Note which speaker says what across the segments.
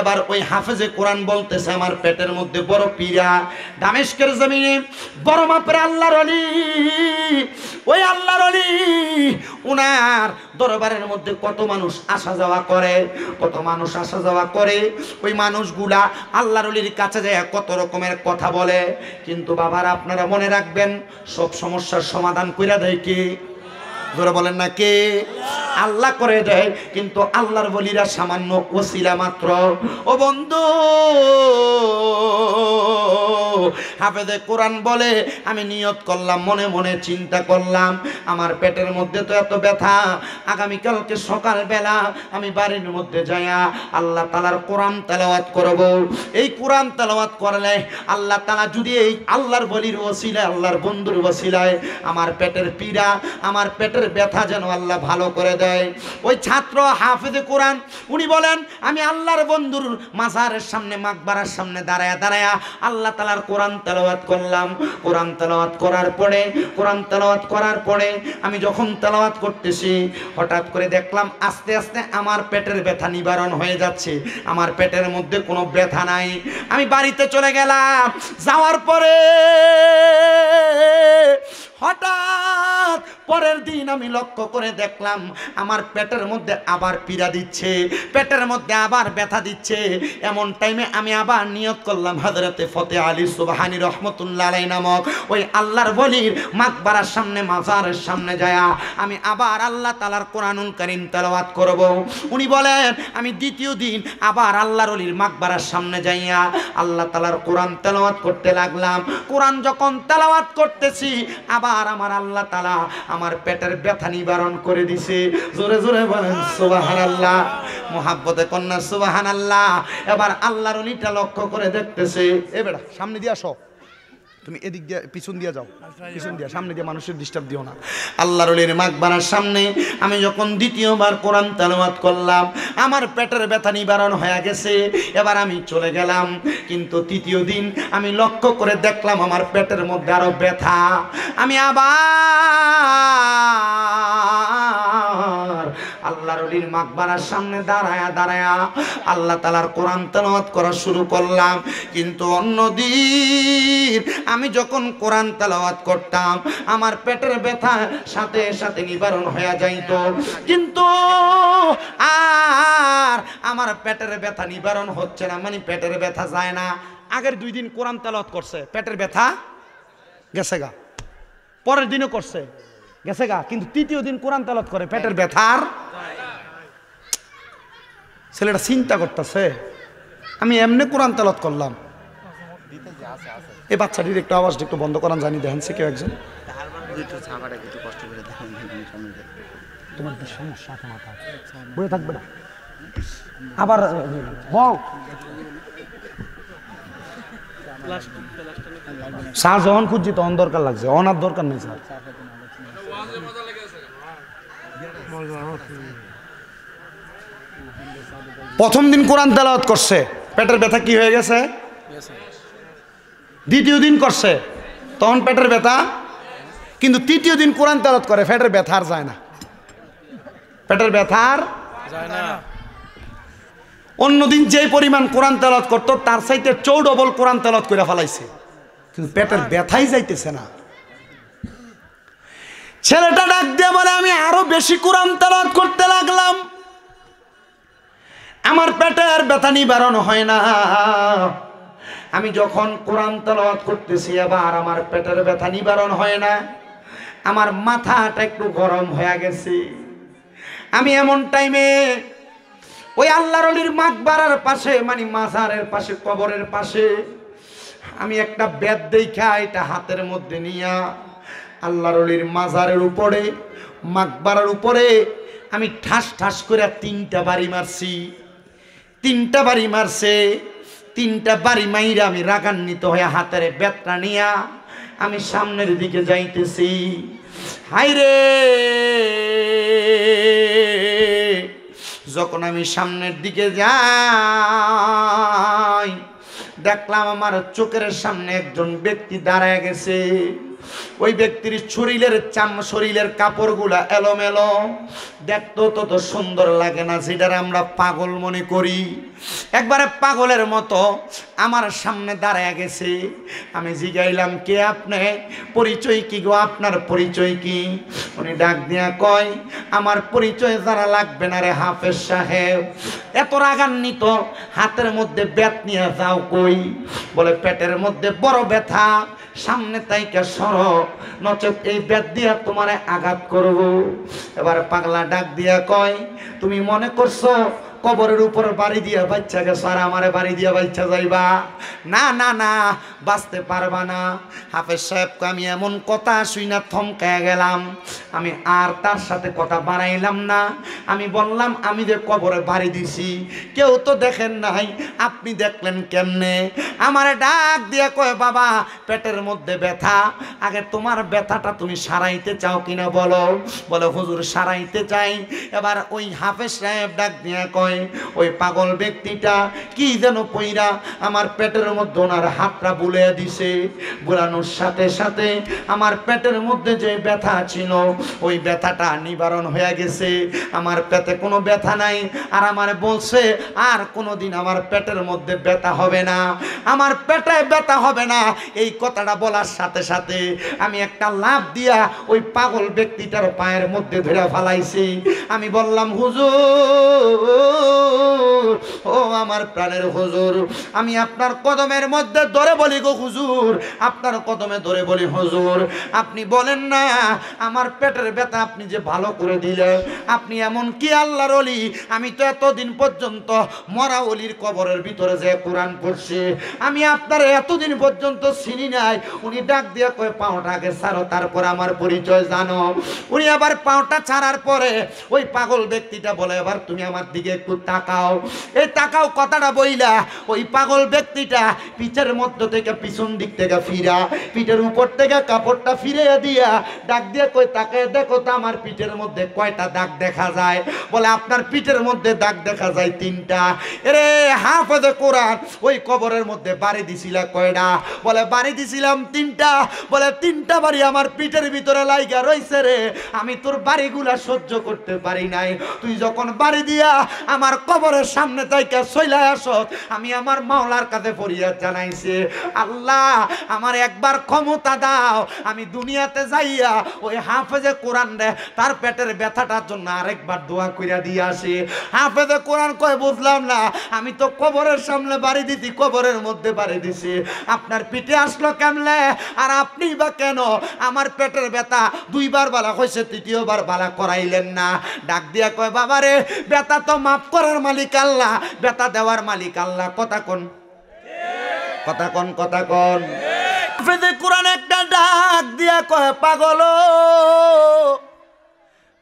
Speaker 1: এবার ওই হাফেজে কোরআন বলতেছে আমার পেটের মধ্যে বড় পীড়া। দামেস্কের জমিনে বড় মাপের আল্লাহর ওলি, ওই আল্লাহর ওলি উনার দরবারের মধ্যে কত মানুষ আসা যাওয়া করে, কত মানুষ আসা যাওয়া করে। ওই মানুষগুলা আল্লাহর ওলির কাছে যায় কত রকমের কথা বলে, কিন্তু বাবারা আপনারা মনে রাখবেন সব সমস্যার সমাধান কইরা দেয় কে? জোরে বলেন না কে? আল্লাহ করে দেয়, কিন্তু আল্লাহর ওলিরা সামান্য ওসিলা মাত্র। ও বন্ধু, হাফেজে কোরআন বলে আমি নিয়ত করলাম, মনে মনে চিন্তা করলাম আমার পেটের মধ্যে তো এত ব্যথা, আগামীকালকে সকালবেলা আমি বাড়ির মধ্যে যাইয়া আল্লাহ তাআলার কোরআন তেলাওয়াত করব। এই কোরআন তেলাওয়াত করলে আল্লাহ তাআলা যদি এই আল্লাহর ওলির ওসিলায়, আল্লাহর বন্ধুর ওসিলায় আমার পেটের পীড়া, আমার পেটের ব্যথা যেন আল্লাহ ভালো করে দেয়। ওই ছাত্র হাফেজে কোরআন উনি বলেন আমি আল্লাহর বন্ধুর মাজারের সামনে, মাকবারার সামনে দাঁড়ায়া দাঁড়ায়া আল্লাহ তাআলার কোরআন তেলাওয়াত করলাম। কোরআন তেলাওয়াত করার পরে আমি যখন তেলাওয়াত করতেছি হঠাৎ করে দেখলাম আস্তে আস্তে আমার পেটের ব্যথা নিবারণ হয়ে যাচ্ছে, আমার পেটের মধ্যে কোনো ব্যথা নাই। আমি বাড়িতে চলে গেলাম, যাওয়ার পরে হঠাৎ পরের দিন আমি লক্ষ্য করে দেখলাম আমার পেটের মধ্যে আবার পীড়া দিচ্ছে, পেটের মধ্যে আবার ব্যথা দিচ্ছে। এমন টাইমে আমি আবার নিয়ত করলাম হযরতে ফতে আলী সুবহানী রহমতুল্লাহ আলাইহি নামক ওই আল্লাহর ওলির মাকবারার সামনে, মাজারের সামনে যায়া আমি আবার আল্লাহ তাআলার কোরআনুল কারীম তেলাওয়াত করব। উনি বলেন আমি দ্বিতীয় দিন আবার আল্লাহর ওলির মাকবারার সামনে যাইয়া আল্লাহ তাআলার কোরআন তেলাওয়াত করতে লাগলাম। কোরআন যখন তেলাওয়াত করতেছি আবার আমার আল্লাহ তাআলা আমার পেটের ব্যথা নিবারণ করে দিছে। জোরে জোরে বলেন সুবহানাল্লাহ, মুহাব্বতে কন্যা সুবহানাল্লাহ। এবার আল্লাহর ওলিটা লক্ষ্য করে দেখতেছে, এ বেটা সামনে দিয়ে আসো, তুমি এদিক দিয়ে পিছন দিয়ে যাও, পিছন দিয়ে, সামনে দিয়ে মানুষের ডিস্টার্ব দিও না। আল্লাহর ওলির মাকবারার সামনে আমি যখন দ্বিতীয়বার কোরআন তেলাওয়াত করলাম আমার পেটের ব্যথা নিবারণ হয়ে গেছে। এবার আমি চলে গেলাম, কিন্তু তৃতীয় দিন আমি লক্ষ্য করে দেখলাম আমার পেটের মধ্যে আরো ব্যথা। আমি আবার আল্লাহর ওলির মাকবারার সামনে দাঁড়ায়া দাঁড়ায়া আল্লাহ তাআলার কোরআন তেলাওয়াত করা শুরু করলাম। কিন্তু অন্যদিন আমি যখন কোরআন তেলাওয়াত করতাম আমার পেটের ব্যথা সাথে সাথে নিবারণ হয়ে যাইত, কিন্তু আর আমার পেটের ব্যথা নিবারণ হচ্ছে না, মানে পেটের ব্যথা যায় না। আগের 2 দিন কোরআন তেলাওয়াত করছে, পেটের ব্যথা গেছে গা, পরের দিনও করছে গেছে গা, কিন্তু তৃতীয় দিন কোরআন তেলাওয়াত করে পেটের ব্যথার। ছেলেটা চিন্তা করতেছে আমি এমনি কোরআন তেলাওয়াত করলাম, এই বাচ্চাটির একটু আওয়াজটা একটু বন্ধ করান, জানি দেখেন সে কেউ একজন। তোমার সমস্যা বলে থাকবে না, আবার স্যার যখন খুঁজছি তখন দরকার লাগছে, অনার দরকার নেই স্যার। প্রথম দিন কোরআন তেলাওয়াত করছে, পেটের ব্যথা কি হয়ে গেছে। দ্বিতীয় দিন করছে, তখন পেটের ব্যথা, কিন্তু তৃতীয় দিন কোরআন তেলাওয়াত করে পেটের ব্যথা আর যায় না, পেটের ব্যথা আর যায় না। অন্যদিন যে পরিমাণ কোরআন তেলাওয়াত করতো তার চাইতে 4 কোরআন তেলাওয়াত করে ফেলাইছে, কিন্তু পেটের ব্যথাই যাইতেছে না। ছেলেটা ডাক দিয়ে বলে আমি আরো বেশি কোরআন তেলাওয়াত করতে লাগলাম, আমার পেটের ব্যথা নিবারণ হয় না। আমি যখন কোরআন তেলাওয়াত করতেছি আবার আমার পেটের ব্যথা নিবারণ হয় না, আমার মাথাটা একটু গরম হয়ে গেছে। আমি এমন টাইমে ওই আল্লাহর ওলির মাকবারার পাশে, মানে মাজারের পাশে, কবরের পাশে আমি একটা বেত দেখা এটা হাতের মধ্যে নিয়া আল্লাহর ওলির মাজারের উপরে, মাকবারার উপরে আমি ঠাস ঠাস করে 3টা বাড়ি মারছি। 3টা বাড়ি মারছে, 3টা বাড়ি মাইরা আমি রাগান্বিত হয়ে হাতের বেতটা নিয়া আমি সামনের দিকে যাইতেছি। হাইরে, যখন আমি সামনের দিকে যাই দেখলাম আমার চোখের সামনে একজন ব্যক্তি দাঁড়ায় গেছে। ওই ব্যক্তির শরীরের কাপড়গুলা এলোমেলো, দেখতো তত সুন্দর লাগে না, যেটার আমরা পাগল মনে করি। একবারে পাগলের মতো আমার সামনে দাঁড়ায় গেছে। আমি জিগাইলাম, কে আপনি? পরিচয় কি গো, আপনার পরিচয় কি? উনি ডাক দিয়া কয়, আমার পরিচয় জানা লাগবে না রে হাফেজ সাহেব। এত রাগান্বিত, হাতের মধ্যে ব্যাট নিয়ে যাও কই? বলে পেটের মধ্যে বড় ব্যথা, সামনে তাইকা সরো, নচেত এই ব্যাট দিয়া তোমারে আঘাত করব। এবার পাগলা ডাক দিয়া কয়, তুমি মনে করছো কবরের উপর বাড়ি দিয়া বাচ্চা গেছো আর আমারে বাড়ি দিয়া বাচ্চা যাইবা? না না না, বাঁচতে পারবা না। হাফেজ সাহেবকে আমি এমন কথা শুই না থমকায় গেলাম। আমি আর তার সাথে কথা বাড়াইলাম না। আমি বললাম, আমি যে কবরে বাড়ি দিছি কেউ তো দেখেন নাই, আপনি দেখলেন কেমনে? আমারে ডাক দিয়া কয়, বাবা পেটের মধ্যে ব্যথা, আগে তোমার ব্যথাটা তুমি সারাইতে চাও কিনা বলো। বলে, হুজুর সারাইতে চাই। এবার ওই হাফেজ সাহেব ডাক দিয়া কয়, ওই পাগল ব্যক্তিটা কি যেন পইরা আমার পেটের মধ্যে ওনার হাতটা বুলিয়ে দিছে। বুলানোর সাথে সাথে আমার পেটের মধ্যে যে ব্যথা ছিল ওই ব্যথাটা নিবারণ হয়ে গেছে। আমার পেটে কোনো ব্যথা নাই। আর আমারে বলছে, আর কোনোদিন আমার পেটের মধ্যে ব্যথা হবে না, আমার পেটে ব্যথা হবে না। এই কথাটা বলার সাথে সাথে আমি একটা লাফ দিয়া ওই পাগল ব্যক্তিটার পায়ের মধ্যে ধরে ফেলাইছি। আমি বললাম, হুজুর, ও আমার প্রাণের হুজুর, আমি আপনার কদমের মধ্যে ধরে বলি গো হুজুর, আপনার কদমে ধরে বলি হুজুর, আপনি বলেন না আমার পেটের ব্যথা আপনি যে ভালো করে দিলেন, আপনি এমন কি আল্লাহর ওলি? আমি তো এতদিন পর্যন্ত মরা ওলির কবরের ভিতরে যে কোরআন পড়ছি, আমি আপনার এতদিন পর্যন্ত চিনি নাই। উনি ডাক দিয়ে কয়, পাওটাকে ছাড়ো, তারপর আমার পরিচয় জানো। উনি আবার পাওটা ছাড়ার পরে ওই পাগল ব্যক্তিটা বলে, এবার তুমি আমার দিকে একটু তাকাও। এই তাকাও কথাটা বইলা ওই পাগল ব্যক্তিটা পিঠের মধ্য থেকে পিছন দিক থেকে ফিরা, পিঠের উপর থেকে কাপড়টা ফিরে দিয়া ডাক দিয়ে কই, তাকায় দেখো তো আমার পিঠের মধ্যে কয়টা দাগ দেখা যায়? বলে, আপনার পিঠের মধ্যে দাগ দেখা যায় 3টা। এরে হাফেজে কোরআন, ওই কবরের মধ্যে বাড়ি দিছিলা কয়টা? বলে, বাড়ি দিছিলাম 3টা। বলে, 3টা বাড়ি আমার পিঠের ভিতরে লাইগা রইছে রে, আমি তোর বাড়িগুলা সহ্য করতে পারি নাই। তুই যখন বাড়ি দিয়া আমার কবরের সামনে তাইকা চইলা আসত, আমি আমার মাওলার কাছে ফরিয়াদ জানাইছি, আল্লাহ আমার একবার ক্ষমতা দাও, আমি দুনিয়াতে যাইয়া ওই হাফেজে কোরআন রে তার পেটের ব্যথাটার জন্য আরেকবার দোয়া কইরা দিয়ে আসি। হাফেজে কোরআন কয়, বুঝলাম না, আমি তো কবরের সামনে বাড়ি দিছি, কবরের মধ্যে বাড়ি দিছি, আপনার পিঠে আসলো কেমনে? আর আপনি বা কেন আমার পেটের ব্যথা 2বার বালা হয়েছে, 3য়বার বালা করাইলেন না? ডাক দিয়া কয়, বাবা রে, ব্যথা তো মাফ করার মালিক আল্লাহ, ব্যথা দেওয়ার মালিক আল্লাহ। কথা কোন, কথা কোন, কথা কোন। হাফেজে কোরআন একটা ডাক দিয়া কয়, পাগল,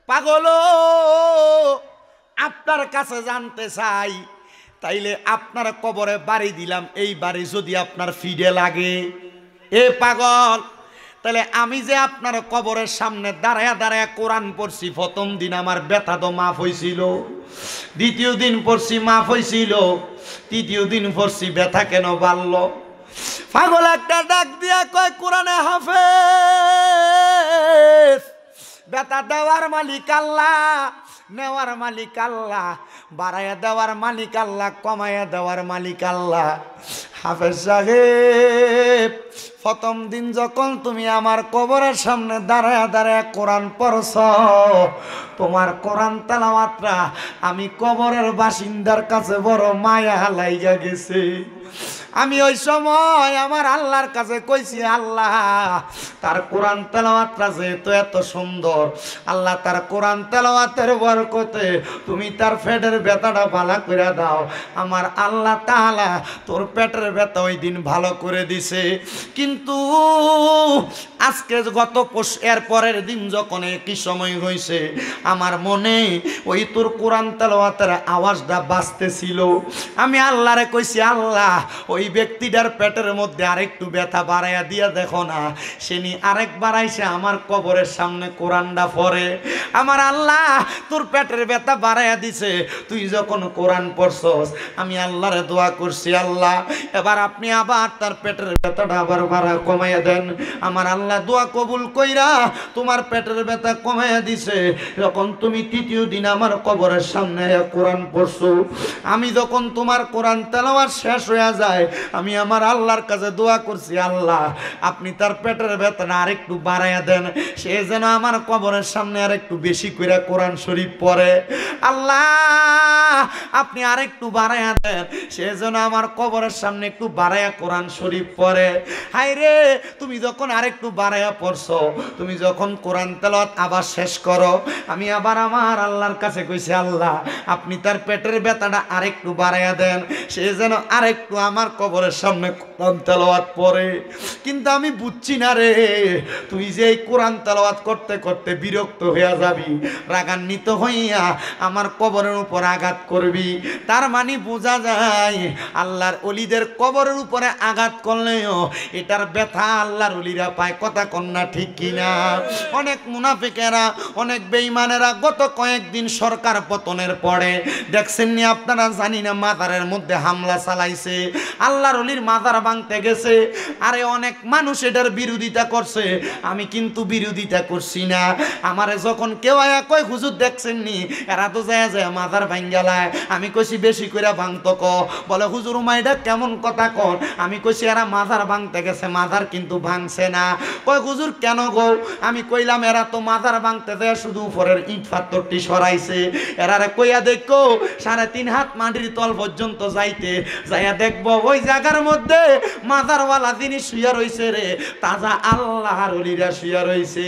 Speaker 1: পাগল, আপনার কাছে জানতে চাই, তাইলে আপনার কবরে বাড়ি দিলাম, এই বাড়ি যদি আপনার ফিডে লাগে, এ পাগল, তাহলে আমি যে আপনার কবরের সামনে দাঁড়ায়া দাঁড়ায়া কোরআন পড়ছি, প্রথম দিন আমার ব্যথা তো মাফ হয়েছিল, 2য় দিন পড়ছি মাফ হয়েছিল, 3য় দিন পড়ছি ব্যথা কেন বাড়ল? পাগল একটা ডাক দিয়া কয়, কোরআনে হাফেজ, ব্যথা দেওয়ার মালিক আল্লাহ, নেওয়ার মালিক আল্লাহ, বাড়াইয়া দেওয়ার মালিক আল্লাহ, কমাইয়া দেওয়ার মালিক আল্লাহ। হাফেজ সাহেব, প্রথম দিন যখন তুমি আমার কবরের সামনে দাঁড়ায়া দাঁড়ায়া কোরআন পড়ছ, তোমার কোরআন তেলাওয়াতটা আমি কবরের বাসিন্দার কাছে বড় মায়া লাইগা গেছে। আমি ওই সময় আমার আল্লাহর কাছে কইছি, আল্লাহ তার কোরআন তেলাওয়াতটা যেহেতু এত সুন্দর, আল্লাহ তার কোরআন তেলাওয়াতের বরকতে তুমি তার পেটের ব্যথাটা ভালো করে দাও। আমার আল্লাহ তাআলা তোর পেটের ব্যথা ওই দিন ভালো করে দিছে। কিন্তু আজকে গত এর পরের দিন যখন একই সময় হয়েছে, আমার মনে ওই তোর কোরআন তেলাওয়াতের আওয়াজটা বাজতেছিল। আমি আল্লাহরে কইছি, আল্লাহ ওই ওই ব্যক্তিটার পেটের মধ্যে আরেকটু ব্যথা বাড়াইয়া দিয়া দেখো না, সে নি আরেক বাড়াইছে আমার কবরের সামনে কোরআনটা পড়ে। আমার আল্লাহ তোর পেটের ব্যথা বাড়াইয়া দিছে, তুই যখন কোরআন পড়ছস আমি আল্লাহরে দোয়া করছি, আল্লাহ এবার আপনি আবার তার পেটের ব্যথাটা আবার কমাইয়া দেন। আমার আল্লাহ দোয়া কবুল কইরা তোমার পেটের ব্যথা কমাইয়া দিছে। যখন তুমি তৃতীয় দিন আমার কবরের সামনে কোরআন পড়ছো, আমি যখন তোমার কোরআন তেলাওয়াত শেষ হয়ে যায় আমি আমার আল্লাহর কাছে দোয়া করছি, আল্লাহ আপনি তার পেটের ব্যথাটা আরেকটু বাড়াইয়া দেন, সে যেন আমার কবরের সামনে আরেকটু বেশি করে কোরআন শরীফ পড়ে। আল্লাহ আপনি আরেকটু বাড়াইয়া দেন, সে যেন আমার কবরের সামনে একটু বাড়াইয়া কোরআন শরীফ পড়ে। হাই রে, তুমি যখন আরেকটু বাড়াইয়া পড়ছো, তুমি যখন কোরআন তেলাওয়াত আবার শেষ করো, আমি আবার আমার আল্লাহর কাছে কইছি, আল্লাহ আপনি তার পেটের ব্যথাটা আরেকটু বাড়াইয়া দেন, সে যেন আরেকটু আমার কবরের সামনে কোরআন তেলাওয়াত পড়ে। কিন্তু আমি বুঝছি না রে, তুই যে এই কোরআন তেলাওয়াত করতে করতে বিরক্ত হইয়া যাবি, রাগান্বিত হইয়া আমার কবরের উপর আঘাত করবি। তার মানে বোঝা যায় আল্লাহর ওলিদের কবরের উপরে আঘাত করলেও এটার ব্যথা আল্লাহর ওলিরা পায়। কথা কন্যা ঠিক কিনা? অনেক মুনাফিকেরা, অনেক বেঈমানেরা গত কয়েকদিন সরকার পতনের পরে দেখছেন নি আপনারা, জানি না মাজারের মধ্যে হামলা চালাইছে, আল্লাহর ওলির মাজার ভাঙতে গেছে। আরে অনেক মানুষ এটার বিরোধিতা করছে, আমি কিন্তু বিরোধিতা করছি না। আমারে যখন কেউ আয়া কয় হুজুর দেখছেন নি এরা তো যায় যায় মাজার ভাঙ্গালায়, আমি কইছি বেশি করে ভাঙতো ক, বলে হুজুর উমাইডা কেমন কথা কন, আমি কইছি এরা মাজার ভাঙতে গেছে, মাজার কিন্তু ভাঙছে না। কয় হুজুর কেন গো? আমি কইলাম এরা তো মাজার ভাঙতে যায় শুধু উপরের ইট পাথরটি সরাইছে, এরারে কইয়া দেখো 3.5 হাত মাটির তল পর্যন্ত যাইতে যাইয়া দেখবো ওই জায়গার মধ্যে মাজারওয়ালা যিনি শুয়া রইছে রে, তাজা আল্লাহর ওলিরা শুয়া রইছে।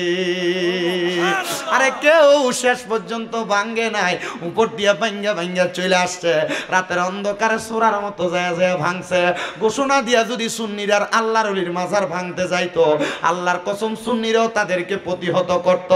Speaker 1: আরে কেউ শেষ পর্যন্ত ভাঙ্গে নাই, উপর দিয়া ভাঙ্গা ভাঙ্গা চলে আসছে, রাতের অন্ধকারে সোরার মতো যায় যায় ভাঙছে। ঘোষণা দিয়া যদি সুন্নিরার আল্লাহর ওলির মাজার ভাঙতে যাইতো, আল্লাহর কসম সুন্নিরাও তাদেরকে প্রতিহত করত।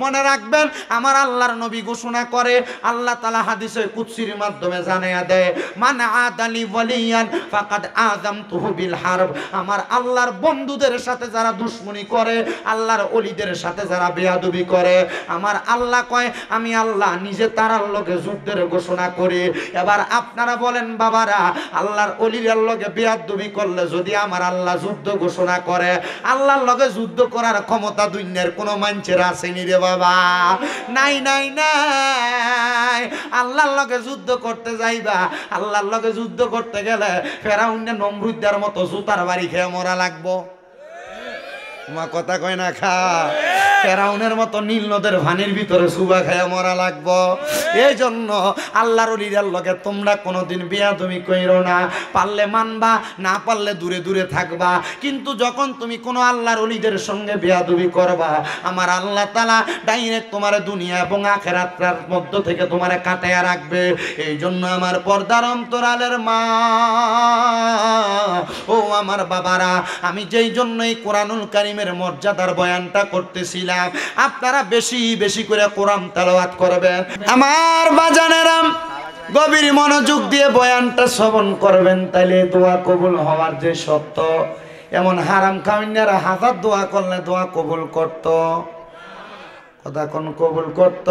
Speaker 1: মনে রাখবেন আমার আল্লাহর নবী ঘোষণা করে, আল্লাহ তাআলা হাদিসে কুদসির মাধ্যমে জানায়া দেয়, মান আদালি ওয়ালিয়ান ফাকাদ আযামতুহু বিল হারব। আমার আল্লাহর বন্ধুদের সাথে যারা দুশমনি করে, আল্লাহর ওলিদের সাথে যারা বেয়াদবি করে, আমার আল্লাহ কয় আমি আল্লাহ নিজে তারার লগে যুদ্ধের ঘোষণা করি। এবার আপনারা বলেন বাবারা, আল্লাহর ওলির লগে বেয়াদবি করলে যদি আমার আল্লাহ যুদ্ধ ঘোষণা করে, আল্লাহর লগে যুদ্ধ করার ক্ষমতা দুনিয়ার কোনো মানুষের আসেনি রে বাবা, নাই নাই নাই। আল্লাহর লগে যুদ্ধ করতে যাইবা, আল্লাহর লগে যুদ্ধ করতে গেলে ফেরাউন নমরুদের মতো জুতার বাড়ি খেয়ে মরা লাগবো। তোমার কথা কয় না খা, ফেরাউনের মতো নীল নদের ভানির ভিতরে সুবা খায়া মরা লাগবো। এই জন্য আল্লাহর ওলিদের লগে তোমরা কোনোদিন বেয়াদবি কইরো না, পারলে মানবা, না পারলে দূরে দূরে থাকবা। কিন্তু যখন তুমি কোনো আল্লাহর ওলিদের সঙ্গে বেয়াদবি করবা, আমার আল্লাহ তাআলা ডাইরেক্ট তোমার দুনিয়া এবং আখিরাতের মধ্য থেকে তোমারে কাটায়া রাখবে। এই জন্য আমার পর্দার অন্তরালের মা ও আমার বাবারা, আমি যেই জন্য এই কোরআনুল কারীমের মর্যাদার বয়ানটা করতেছিলাম, আপনারা বেশি বেশি করে কোরআন তেলাওয়াত করবেন। আমার বাজানেরা গভীর মনোযোগ দিয়ে বয়ানটা শ্রবণ করবেন, তাইলে দোয়া কবুল হওয়ার যে সত্য, এমন হারাম খাওয়াইনারা হাজার দোয়া করলে দোয়া কবুল করত। কথা কোন কবুল করত?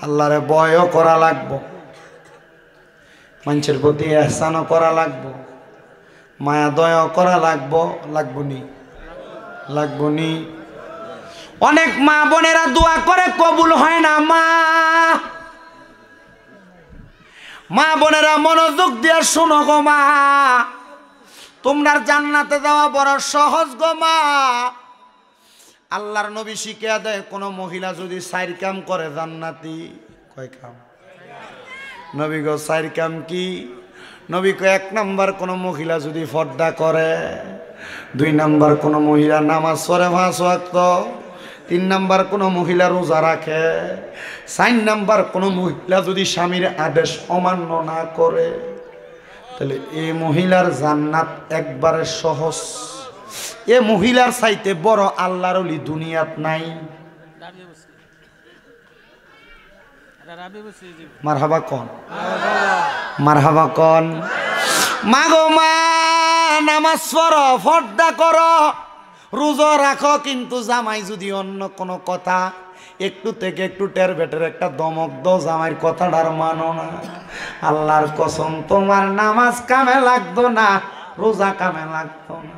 Speaker 1: আল্লাহরে ভয়ও করা লাগবো, মানুষের প্রতি ইহসানও করা লাগবো, মায়া দয়াও করা লাগবো। লাগবনি? লাগবনি? অনেক মা বোনেরা দোয়া করে কবুল হয় না। মা বোনেরা মনোযোগ দিয়ে শোনো গো মা, তোমরা জান্নাতে যাওয়া বড় সহজ গো মা। আল্লাহর নবী শিখিয়ে দেয়, কোন মহিলা যদি 4 কাম করে জান্নাতি। কয় কাম? নবী গো 4 কাম কি? নবী কয় 1 নাম্বার কোন মহিলা যদি পর্দা করে, 2 নাম্বার কোন মহিলা নামাজ পড়ে 5 ওয়াক্ত, 3 নাম্বার কোন মহিলা রোজা রাখে, 4 নাম্বার কোন মহিলা যদি স্বামীর আদেশ অমান্য না করে, তাহলে এই মহিলার জান্নাত একবারে সহজ। এ মহিলার চাইতে বড় আল্লাহর ওলি দুনিয়াত নাই। মারহাবা কোন, মারহাবা কোন। মা গো মা, নামাজ পড়ো, পর্দা করো, রোজা রাখো, কিন্তু জামাই যদি অন্য কোনো কথা একটু থেকে একটু টের বেটের একটা দমক দো, জামাইয়ের কথাটার মানো না। আল্লাহর কসম, তোমার নামাজ কামে লাগতো না, রোজা কামে লাগতো না।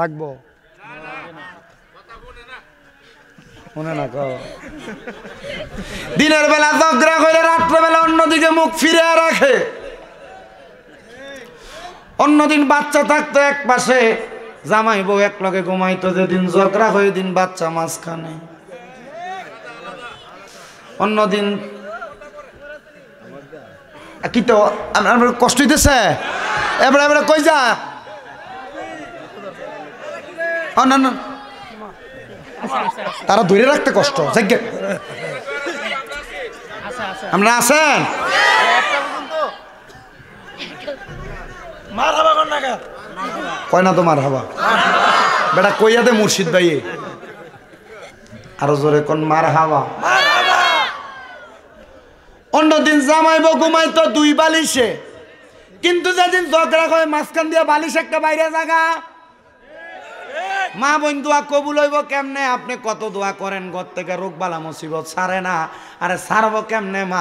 Speaker 1: লাগবো মনে না কও। দিনের বেলা ঝগড়া করে রাত্রেবেলা অন্যদিকে মুখ ফিরে রাখে। অন্যদিন বাচ্চা থাকতো এক পাশে, জামাই বউ এক লগে ঘুমাইতো, যেদিন ঝগড়া হয়ে দিন বাচ্চা মাঝখানে। অন্যদিন কি তো আপনার কষ্ট হইতেছে, এবারে এবারে কই যা অন্যান্য তারা ধরে রাখতে কষ্ট। আমরা আছেন কয় না তো মার হাবা বেটা কইয়া দে মুর্শিদ ভাই, আরো জোরে কোন মার হাবা। অন্যদিন জামাইব ঘুমাইতো দুই বালিশে, কিন্তু যেদিন ঝগড়া করে মাঝখান দিয়ে বালিশ একটা বাইরে জায়গা। মা বোন দোয়া কবুল হইব কেমনে? আপনি কত দোয়া করেন, ঘর থেকে রোগ বালা মুসিবত ছাড়ে না। আরে ছাড়বো কেমনে মা?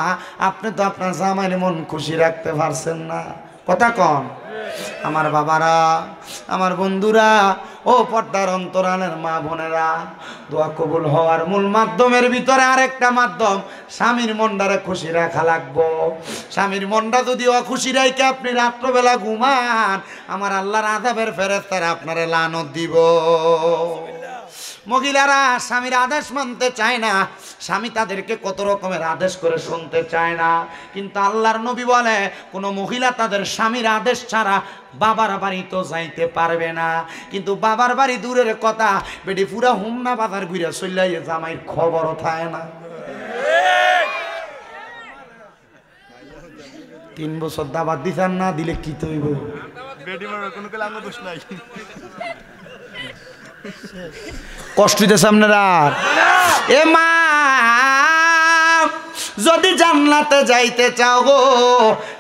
Speaker 1: আপনি তো আপনার জামাইয়ের মন খুশি রাখতে পারছেন না। কথা কন আমার বাবারা, আমার বন্ধুরা, ও পর্দার অন্তরালের মা বোনেরা, দোয়া কবুল হওয়ার মূল মাধ্যমের ভিতরে আরেকটা মাধ্যম, স্বামীর মনটারে খুশি রাখা লাগবো। স্বামীর মনটা যদি অখুশি রাখে আপনি রাত্রবেলা ঘুমান, আমার আল্লাহর আযাবের ফেরেশতারা আপনারে লানত দিব। মহিলারা স্বামীর আদেশ মানতে চায় না, স্বামী তাদেরকে কত রকমের আদেশ করে শুনতে চায় না, কিন্তু আল্লাহর নবী বলে কোনো মহিলা তাদের স্বামীর আদেশ ছাড়া বাবার বাড়ি তো যাইতে পারবে না। কিন্তু বাবার বাড়ি দূরের কথা, বেটি পুরা হুমনা বাজার ঘুরে চলে জামাইয়ের খবরও থাকে না। 3 বছর দাবাত দিছান না দিলে কি তৈব? কষ্ট দিতেছে আপনারা। এ মা, যদি জান্নাতে যাইতে চাও গো,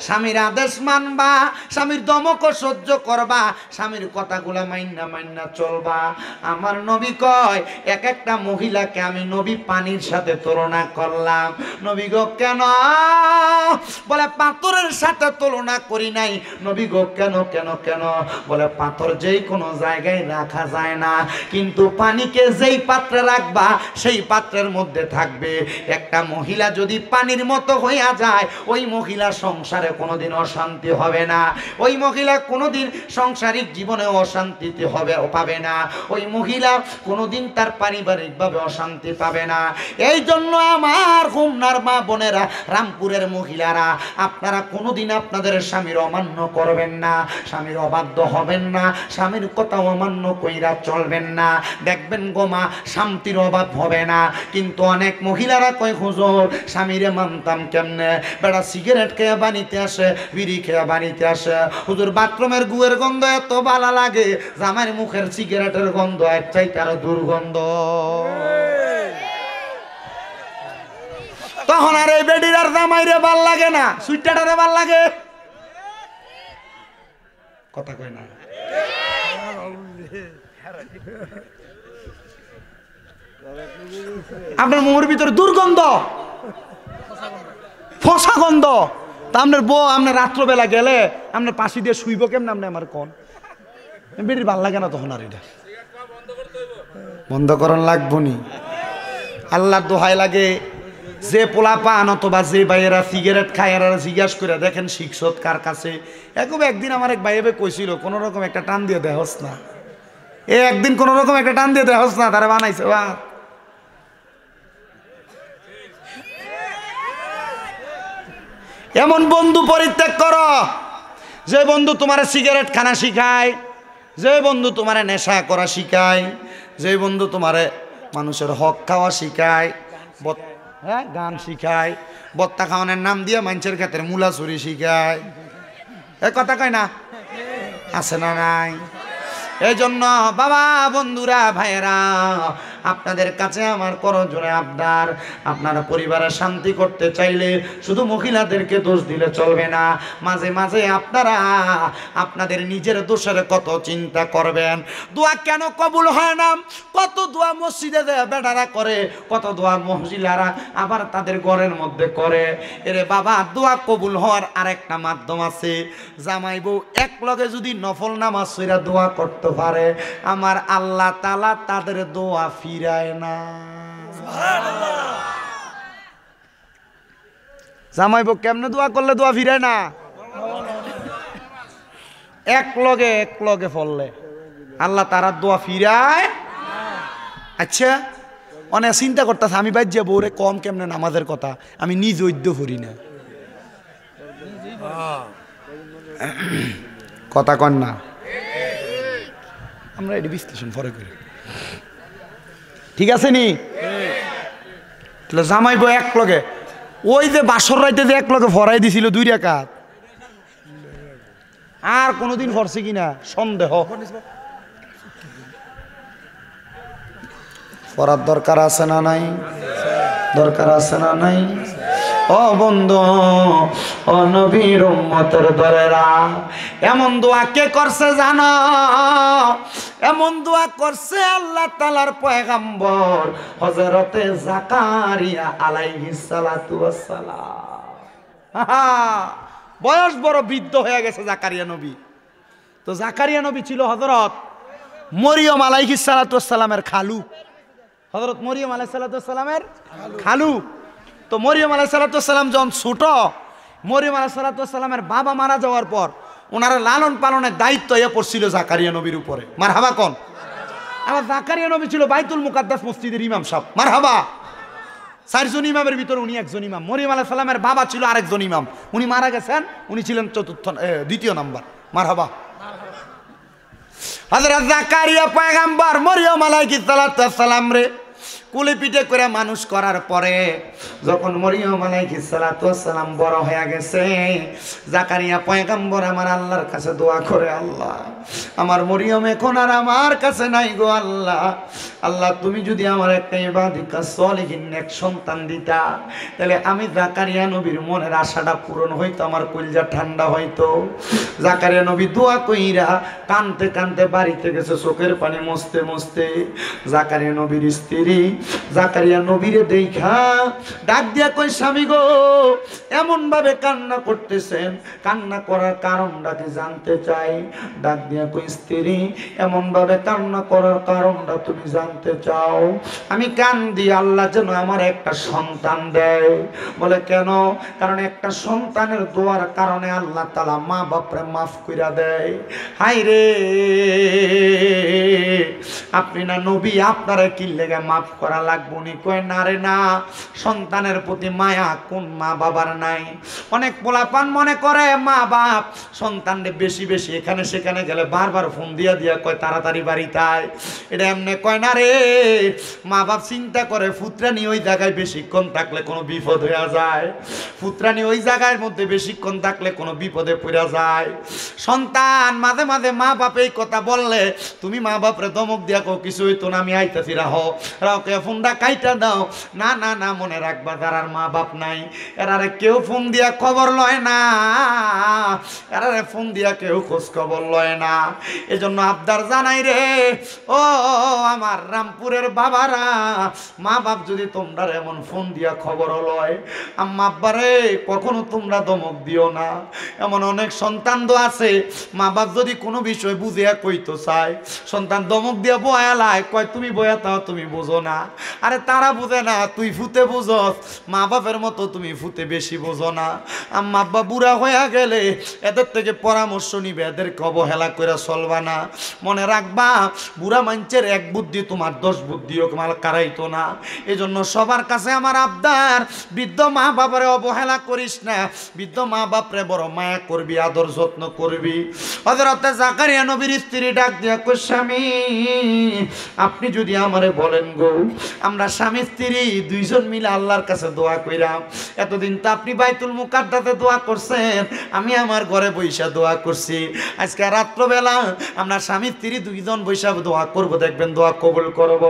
Speaker 1: স্বামীর আদেশ মানবা, স্বামীর দমক সহ্য করবা, স্বামীর কথাগুলা মাইন্না মাইন্না চলবা। আমার নবী কয়, এক একটা মহিলাকে আমি নবী পানির সাথে তুলনা করলাম। নবী গো কেন? বলে পাথরের সাথে তুলনা করি নাই। নবী গো কেন কেন কেন? বলে পাথর যেই কোনো জায়গায় রাখা যায় না, কিন্তু পানিকে যেই পাত্রে রাখবা সেই পাত্রের মধ্যে থাকবে। একটা মহিলা যদি পানির মতো হইয়া যায়, ওই মহিলা সংসারে কোনোদিন অশান্তি হবে না, ওই মহিলা কোনোদিন সাংসারিক জীবনে অশান্তিতে পাবে না, ওই মহিলা কোনোদিন তার পারিবারিকভাবে অশান্তি পাবে না। এই জন্য আমার খুলনার মা বোনেরা, রামপুরের মহিলারা, আপনারা কোনোদিন আপনাদের স্বামীর অমান্য করবেন না, স্বামীর অবাধ্য হবেন না, স্বামীর কথা অমান্য কইরা চলবেন না। দেখবেন গোমা শান্তির অভাব হবে না। কিন্তু অনেক মহিলারা কয় হুজুর স্বামীরে মানতাম কেমনে? বেড়া সিগারেট খেয়ে বানিতে আসে, বিড়ি খেয়ে বানিতে আসে, হুজুর বাথরুমের গুয়ের গন্ধ এত ভালো লাগে, জামার মুখের সিগারেটের গন্ধ এক চাইতে আরো দুর্গন্ধ। তখন আর এই বেডির আর জামাইরে ভাল লাগে না, সুইটাটারে ভাল লাগে। কথা কয় না। আপনার মুখের ভিতরে দুর্গন্ধ, ফসা গন্ধ, তা আপনার বউ আপনার রাত্রবেলা গেলে আপনার পাশি দিয়ে শুইব কেমন? আপনি আমার কোন বেটির ভাল লাগে না তখন? আর এটা বন্ধ করন লাগবো নি? আল্লাহর দোহাই লাগে, যে পোলা পান অথবা যে ভাইয়েরা সিগারেট খায় এরা জিজ্ঞাসা করে দেখেন শিক্ষক কার কাছে। একদিন আমার এক ভাইয়ে কইছিল কোন রকম একটা টান দিয়ে দেহস না, একদিন কোন রকম একটা টান দিয়ে দেহস না, তারা বানাইছে। এমন বন্ধু পরিত্যাগ করো, যে বন্ধু তোমার সিগারেট খানা শিখায়, যে বন্ধু তোমার নেশা করা শিখায়, যে বন্ধু তোমার মানুষের হক খাওয়া শিখায়, হ্যাঁ গান শিখায়, বত্তা খাওয়ানোর নাম দিয়ে মানুষের ক্ষেত্রে মূলা চুরি শিখায়। এ কথা কয় না? আছে না নাই? এই জন্য বাবা বন্ধুরা ভাইয়েরা, আপনাদের কাছে আমার করজোড়ে আবদার, আপনারা পরিবারে শান্তি করতে চাইলে শুধু মহিলাদেরকে দোষ দিলে চলবে না, মাঝে মাঝে আপনারা আপনাদের নিজের দোষের কত চিন্তা করবেন। দোয়া কেন কবুল হয় না? কত দোয়া মসজিদে বেটারা করে, কত দোয়া মহিলারা আবার তাদের ঘরের মধ্যে করে। এরে বাবা, দোয়া কবুল হওয়ার আরেকটা মাধ্যম আছে। জামাই বউ এক লগে যদি নফল নামাজ পড়া দোয়া করতে পারে, আমার আল্লাহ তাআলা তাদের দোয়া ফিরায় না। জামাই বউ কেমনে দোয়া করলে দোয়া ফিরায় না? এক লগে ফললে আল্লাহ তারা দোয়া ফিরায়। আচ্ছা, অনেক চিন্তা করতেছে আমি বাইর যাবো রে কম কেমনে নামাজের কথা, আমি নিজ ঐদ্য করি না। কথা কন না, আমরা এটা বিশ্লেষণ পরে করি, ঠিক আছে নি? তাহলে জামাই বউ এক লগে, ওই যে বাসর রাইতে যে এক লগে ফরাই দিছিল 2 রাকাত, আর কোনোদিন ফরছে কিনা সন্দেহ। পড়ার দরকার আছে না নাই? দরকার আছে না নাই? ও বন্ধু, ও নবীর উম্মতের দরেরা, এমন দোয়া কে করছে জানো? এমন দোয়া করছে আল্লাহ তাআলার পয়গম্বর হযরতে জাকারিয়া আলাইহিস সালাতু ওয়াস সালাম। বয়স বড় বৃদ্ধ হয়ে গেছে জাকারিয়া নবী। তো জাকারিয়া নবী ছিল হযরত মরিয়ম আলাইহিস সালাতু ওয়াস সালামের খালু। হযরত মরিয়ম আলাইহিস সালাতু ওয়াস সালামের খালু। তো মরিয়ম আলাইহিস সালাতু ওয়াস সালাম যখন ছোট, মরিয়ম আলাইহিস সালাতু ওয়াস সালামের বাবা মারা যাওয়ার পর ওনারা লালন পালনের দায়িত্ব এ পড়ছিল জাকারিয়া নবীর উপরে। মারহাবা কোন? আবার জাকারিয়া নবী ছিল বাইতুল মুকাদ্দাস মসজিদের ইমাম সাহেব। মারহাবা। 4 জন ইমামের ভিতরে উনি একজন ইমাম। মরিয়ম আলাইহিস সালামের বাবা ছিল আরেকজন ইমাম, উনি মারা গেছেন, উনি ছিলেন দ্বিতীয় নাম্বার। মারহাবা। হযরত জাকারিয়া পয়গম্বর মরিয়ম আলাইহিস সালাম রে কুলে পিঠে করে মানুষ করার পরে যখন মরিয়ম আলাইহিস সালাম বড় হয়ে গেছে, জাকারিয়া পয়গম্বর আমার আল্লাহর কাছে দোয়া করে, আল্লাহ আমার মরিয়ম এখন আর আমার কাছে নাই গো আল্লাহ, আল্লাহ তুমি যদি আমার একটা ইবাদিকা সলিহিন এক সন্তান দিতা, তাহলে আমি জাকারিয়া নবীর মনের আশাটা পূরণ হইতো, আমার কলিজা ঠান্ডা হইতো। জাকারিয়া নবী দোয়া কইরা কানতে কানতে বাড়িতে গেছে, চোখের পানি মুছতে মুছতে। জাকারিয়া নবীর স্ত্রী জাকারিয়া নবীরে দেখা ডাক দিয়া কই, স্বামী গো এমন ভাবে কান্না করতেছেন, কান্না করার কারণটা কি জানতে চাই? ডাক দিয়া কই, স্ত্রী এমন ভাবে কান্না করার কারণটা তুমি জানতে চাও? আমি কান্দি আল্লাহ যেন আমার একটা সন্তান দেয়। বলে কেন? কারণ একটা সন্তানের দোয়ার কারণে আল্লাহ তাআলা মা বাপরে মাফ কইরা দেয়। হাই রে, আপনি না নবী, আপনারা কি লেগে মাফ করা লাগবো নি? কয় না রে না, সন্তানের প্রতি মায়া কোন মা বাবার নাই? অনেক পোলাপান মনে করে মা বাপ সন্তানদের বেশি বেশি এখানে সেখানে গেলে বারবার ফোন দিয়া দিয়া কয় তাড়াতাড়ি বাড়িতে আয়, এটা এমনি কয় না রে। মা বাপ চিন্তা করে ফুতরানি ওই জায়গায় বেশিক্ষণ থাকলে কোনো বিপদ হয়ে যায়, ফুতরানি ওই জায়গার মধ্যে বেশিক্ষণ থাকলে কোনো বিপদে পড়া যায়। সন্তান মাঝে মাঝে মা বাপ এই কথা বললে তুমি মা বাপরে ধমক দিয়া কো, কিছু হইতো না, আমি আইতাছি, রাহো রাওকে ফোনটা কাইটা দাও। না না না, মনে রাখবা যারার মা বাপ নাই এরারে কেউ ফোন দিয়া খবর লয় না, এরারে ফোন দিয়া কেউ খোঁজ খবর লয় না। এজন্য আবদার জানাই রে ও আমার রামপুরের বাবারা, মা বাপ যদি তোমরা এমন ফোন দিয়া খবর লয়, আম্মা আব্বারে কখনো তোমরা ধমক দিও না। এমন অনেক সন্তান তো আছে মা বাপ যদি কোনো বিষয় বুঝিয়া কইতো চায়, সন্তান ধমক দিয়া বয়ালায়, কয় তুমি বয়া তাও তুমি বুঝো না। আরে তারা বুঝে না, তুই ফুতে বুঝস, মা বাপের মতো তুমি ফুতে বেশি বুঝো না। আম্মা আব্বা বুড়া হয়ে গেলে এদের থেকে পরামর্শ নিবে, এদেরকে অবহেলা করে চলবা না। মনে রাখবা বুড়া মানুষের এক বুদ্ধি তোমার 10 বুদ্ধিও মাল কারাইতো না। এই জন্য সবার কাছে আমার আবদার, বৃদ্ধ মা বাবারে অবহেলা করিস না, বৃদ্ধ মা বাপরে বড় মায়া করবি, আদর যত্ন করবি। হযরত জাকারিয়া নবীর স্ত্রী ডাক দিয়া কই, স্বামী আপনি যদি আমারে বলেন গো আমরা স্বামী স্ত্রী দুইজন মিলে আল্লাহর কাছে দোয়া কইরাম। এতদিন তো আপনি বাইতুল মুকাদ্দাসে দোয়া করছেন, আমি আমার ঘরে বৈশা দোয়া করছি। আজকে রাত্রবেলা আমরা স্বামী স্ত্রী দুইজন বৈশা দোয়া করব, দেখবেন দোয়া কবুল করব।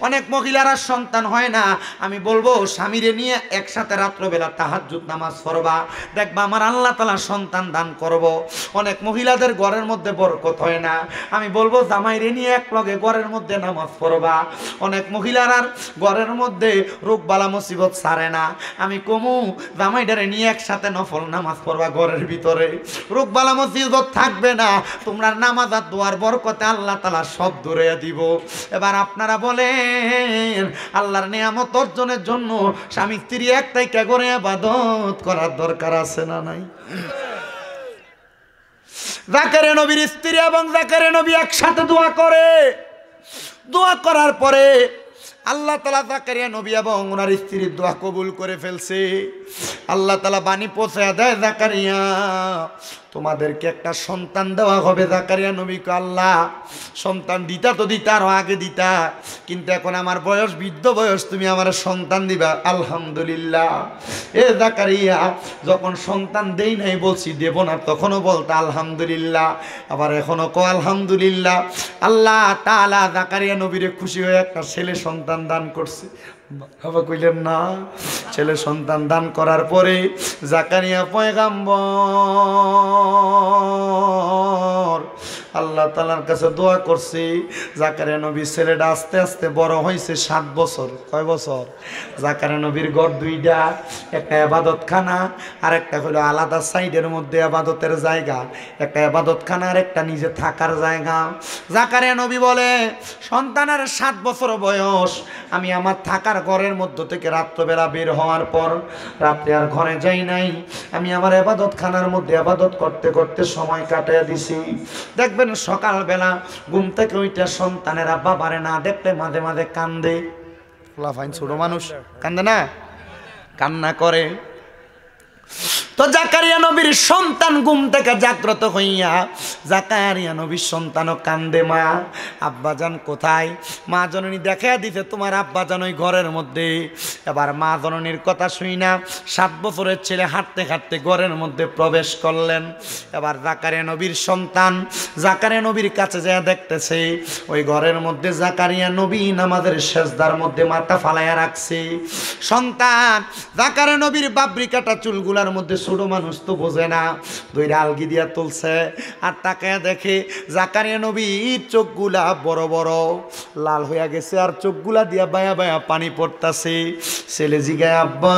Speaker 1: অনেক মহিলারা সন্তান হয় না, আমি বলবো স্বামীরে নিয়ে একসাথে রাত্রবেলা তাহাজ্জুদ নামাজ পড়বা, দেখবা আমার আল্লাহ তাআলা সন্তান দান করব। অনেক মহিলাদের ঘরের মধ্যে বরকত হয় না, আমি বলবো জামাইরে নিয়ে এক লগে ঘরের মধ্যে নামাজ পড়বা। অনেক মহিলার ঘরের মধ্যে রোগ বালা মুসিবত ছাড়ে না, আমি কমু জামাইটারে নিয়ে একসাথে নফল নামাজ পড়বা, ঘরের ভিতরে রোগ বালা মুসিবত থাকবে না, তোমরা নামাজ আর দোয়ার বরকতে আল্লাহ তাআলা সব দূরে দিব। এবার আপনারা বলেন আল্লাহর নিয়ামত অর্জনের জন্য স্বামী স্ত্রী একটাই কে করে ইবাদত করার দরকার আছে না নাই? জাকারিয়া নবীর স্ত্রী এবং জাকারিয়া নবী একসাথে দোয়া করে, দোয়া করার পরে আল্লাহ তাআলা জাকারিয়া নবী এবং ওনার স্ত্রীর দোয়া কবুল করে ফেলছে। আল্লাহ তাআলা বাণী পৌঁছে দেয়, জাকারিয়া তোমাদেরকে একটা সন্তান দেওয়া হবে। জাকারিয়া নবীকে আল্লাহ সন্তান দিতা তো দিতা, আরো আগে দিতা, কিন্তু এখন আমার বয়স বৃদ্ধ বয়স, তুমি আমার সন্তান দিবা। আলহামদুলিল্লাহ। এ জাকারিয়া যখন সন্তান দেই নাই বলছি দেব না, তখনও বলতা আলহামদুলিল্লাহ, আবার এখনো কো আলহামদুলিল্লাহ। আল্লাহ তাআলা জাকারিয়া নবীরে খুশি হয়ে একটা ছেলে সন্তান দান করছে। বাবা কইলেন না, ছেলে সন্তান দান করার পরে জাকারিয়া পয়গাম্বর আল্লাহ তাআলার কাছে দোয়া করছে। জাকারিয়া নবীর ছেলেটা আস্তে আস্তে বড় হয়েছে, 7 বছর। কয় বছর? জাকারিয়া নবীর ঘর দুইটা, একটা ইবাদতখানা আর একটা হলো আলাদা সাইডের মধ্যে ইবাদতের জায়গা, একটা ইবাদতখানা আর একটা নিজে থাকার জায়গা। জাকারিয়া নবী বলে সন্তানের 7 বছর বয়স, আমি আমার থাকার ঘরের মধ্য থেকে রাত্রবেলা বের হওয়ার পর রাত্রে আর ঘরে যাই নাই, আমি আমার ইবাদতখানার মধ্যে ইবাদত করতে করতে সময় কাটিয়ে দিছি। দেখবেন সকালবেলা ঘুম থেকে ওইটা সন্তানেরা বাবারে না দেখলে মাঝে মাঝে কান্দে। ফাইন ছোট মানুষ কান্দে না, কান্না করে। তো জাকারিয়া নবীর সন্তান ঘুম থেকে জাগ্রত হইয়া জাকারিয়া নবীর সন্তানও কান্দে, মা আব্বাজান কোথায়? মা জননী দেখা দিতে তোমার আব্বাজান ওই ঘরের মধ্যে। এবার মা জননীর কথা শুই না 7 বছরের ছেলে হাঁটতে হাঁটতে ঘরের মধ্যে প্রবেশ করলেন। এবার জাকারিয়া নবীর সন্তান জাকারিয়া নবীর কাছে যা দেখতেছে ওই ঘরের মধ্যে জাকারিয়া নবী নামাজের সেজদার মধ্যে মাথা ফালাইয়া রাখছে। সন্তান জাকারিয়া নবীর বাবরি কাটা চুলগুলার মধ্যে, ছোট মানুষ তো বোঝে না, 2 আলগি দিয়া তুলছে আর তাকায় দেখে জাকারিয়া নবীর চোখগুলা বড় বড় লাল হইয়া গেছে আর চোখগুলা দিয়া বায়া বায়া পানি পড়তাছে। ছেলে জিগায়, আব্বা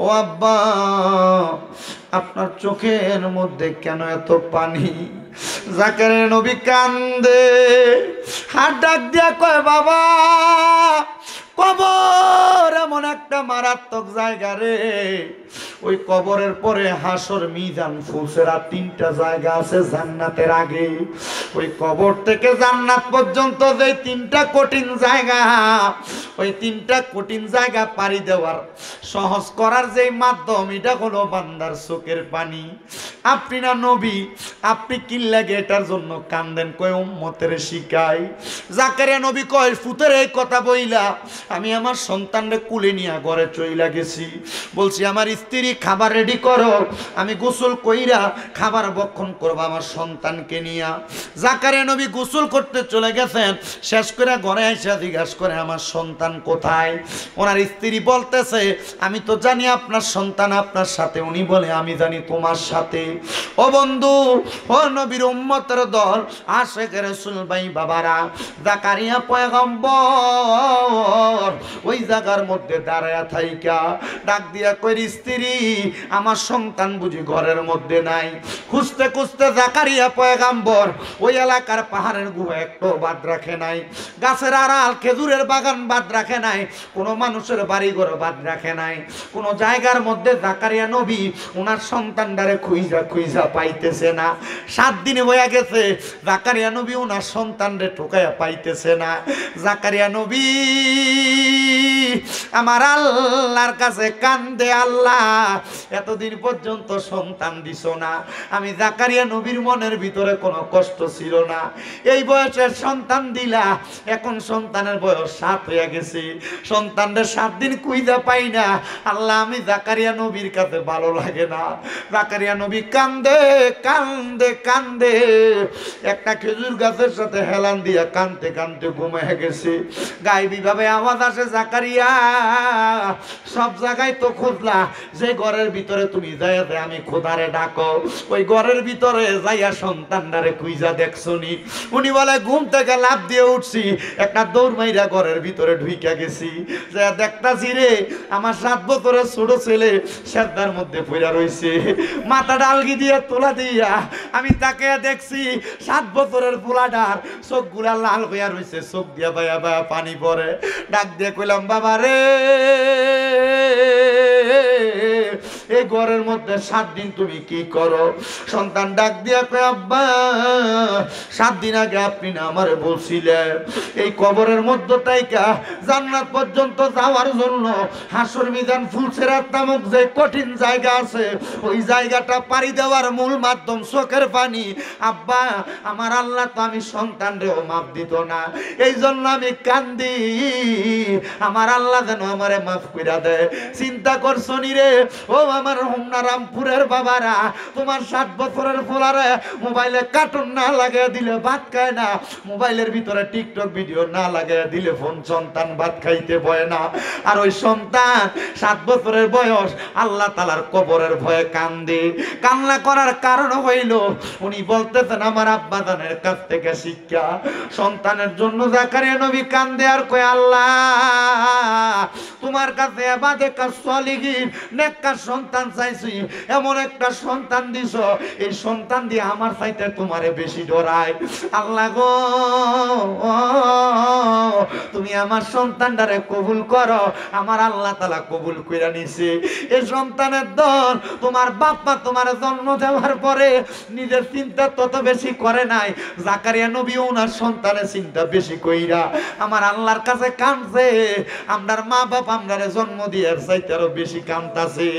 Speaker 1: ও আব্বা আপনার চোখের মধ্যে কেন এত পানি? জাকারিয়া নবী কান্দে, হাত ডাক দিয়া কয়, বাবা কবর এমন একটা মারাত্মক জায়গা রে, ওই কবরের পরে হাসর মিজান ফুলসেরা 3টা জায়গা আছে জান্নাতের আগে। ওই কবর থেকে জান্নাত পর্যন্ত যে 3টা কঠিন জায়গা, ওই 3টা কঠিন জায়গা পাড়ি দেওয়ার সহজ করার যে মাধ্যম, এটা হলো বান্দার চোখের পানি। আপনি না নবী, আপনি কি লাগে এটার জন্য কান্দেন? কয় উম্মতের শিখাই। জাকারিয়া নবী কয়, ফুতের এই কথা বইলা আমি আমার সন্তানরে কুলে নিয়ে ঘরে চইলা গেছি, বলছি আমার স্ত্রী খাবার রেডি করো, আমি গোসল কইরা খাবার বক্ষণ করবো আমার সন্তানকে নিয়া। জাকারিয়া নবী গোসল করতে চলে গেছেন, শেষ করে ঘরে এসে জিজ্ঞাসা করে আমার সন্তান কোথায়? ওনার স্ত্রী বলতেছে, আমি তো জানি আপনার সন্তান আপনার সাথে। উনি বলে, আমি জানি তোমার সাথে। ও বন্ধু, ও নবীর উম্মতের দল, আশিকে রাসূল ভাই বাবারা, জাকারিয়া পয়গম্বর ওই জায়গার মধ্যে দাঁড়ায়া থাইকা ডাক দিয়া কই, স্ত্রী আমার সন্তান বুঝি ঘরের মধ্যে নাই? খুঁজতে খুঁজতে জাকারিয়া পয়গম্বর ওই এলাকার পাহাড়ের গুহা একটু বাদ রাখে নাই, গাছের আড়াল খেজুরের বাগান বাদ রাখে নাই, কোনো মানুষের বাড়িঘর বাদ রাখে নাই, কোনো জায়গার মধ্যে জাকারিয়া নবী ওনার সন্তানটারে খুঁজা খুঁজা পাইতেছে না। 7 দিন হয়ে গেছে, জাকারিয়া নবী ওনার সন্তানরে ঠোকাইয়া পাইতেছে না। জাকারিয়া নবী আমার আল্লাহর কাছে কান্দে, আল্লাহ এতদিন পর্যন্ত সন্তান দিছো না। আমি জাকারিয়া নবীর মনের ভিতরে কোনো কষ্ট ছিল না, এই বয়সের সন্তান দিলা, এখন সন্তানের বয়স 7 হয়ে গেছে, সন্তানদের 7 দিন কুইদা পাই না। আল্লাহ আমি জাকারিয়া নবীর কাছে ভালো লাগে না। জাকারিয়া নবী কান্দে কান্দে কান্দে একটা খেজুর গাছের সাথে হেলান দিয়া কান্দতে কান্দতে ঘুমিয়ে গেছে। গায়েবী ভাবে আওয়াজ আসে, জাকারিয়া সব জায়গায় তো খুঁজলা, যে ঘরের ভিতরে তুমি যাইয়া আমি খোদারে ডাকো, ওই ঘরের ভিতরে যাইয়া সন্তানটারে কুইজা দেখছনি? উনি বলে ঘুম থেকে লাফ দিয়ে উঠছি, একটা দৌড় মাইরা ঘরের ভিতরে ঢুইকা গেছি, যে দেখতাছি রে আমার 7 বছরের ছোট ছেলে সেদ্ধার মধ্যে পড়া রইছে, মাথা ডালগি দিয়ে তোলা দিয়া আমি তাকে দেখছি 7 বছরের পোলাটার চোখগুলা লাল হইয়া রইছে, চোখ দিয়া বায়া বায়া পানি পড়ে। ডাক দিয়ে কইলাম, বাবা রে এই ঘরের মধ্যে 7 দিন তুমি কি করো? সন্তান ডাক দিয়া কয়, আব্বা 7 দিন আগে আপনি না আমারে বলছিলেন এই কবরের মধ্যে তাইকা জান্নাত পর্যন্ত যাওয়ার জন্য হাসর মিজান ফুলসিরাত নামক যে কঠিন জায়গা আছে, ওই জায়গাটা পাড়ি দেওয়ার মূল মাধ্যম চোখের পানি। আব্বা আমার আল্লাহ তো আমি সন্তানরেও মাফ দিত না, এই জন্য আমি কান্দি, আমার আল্লাহ যেন আমারে মাফ কইরা দেয়। চিন্তা করছো নি রে ও আমার হোমনা রামপুরের বাবারা, তোমার 7 বছরের পোলারে মোবাইলে কার্টুন না লাগিয়ে দিলে ভাত খায় না, মোবাইলের ভিতরে টিকটক ভিডিও না লাগিয়ে দিলে ফোন সন্তান ভাত খাইতে বয় না। আর ওই সন্তান 7 বছরের বয়স আল্লাহ তাআলার কবরের ভয়ে কান্দে। কান্না করার কারণ হইল উনি বলতেছেন আমার আব্বা জানের কাছ থেকে শিক্ষা। সন্তানের জন্য জাকারিয়া নবী কান্দে আর কয়, আল্লাহ তোমার কাছে ইবাদে কাজ সলিহিন নেককার সন্তান চাইছি, এমন একটা সন্তান দিছো, এই সন্তান দিয়ে আমার চাইতে তোমারে বেশি ডরায়। আল্লাহ গো তুমি আমার সন্তানটারে কবুল করো। আমার আল্লাহ তাআলা কবুল কইরা নিছে। এই সন্তানের দর তোমার বাপ মা তোমার জন্ম দেওয়ার পরে নিজের চিন্তা তত বেশি করে নাই, জাকারিয়া নবী ওনার সন্তানের চিন্তা বেশি কইরা আমার আল্লাহর কাছে কাঁদছে। আমরার মা বাপ আমরারে জন্ম দিয়ে চাইতে আরো বেশি কাঁদতাছে।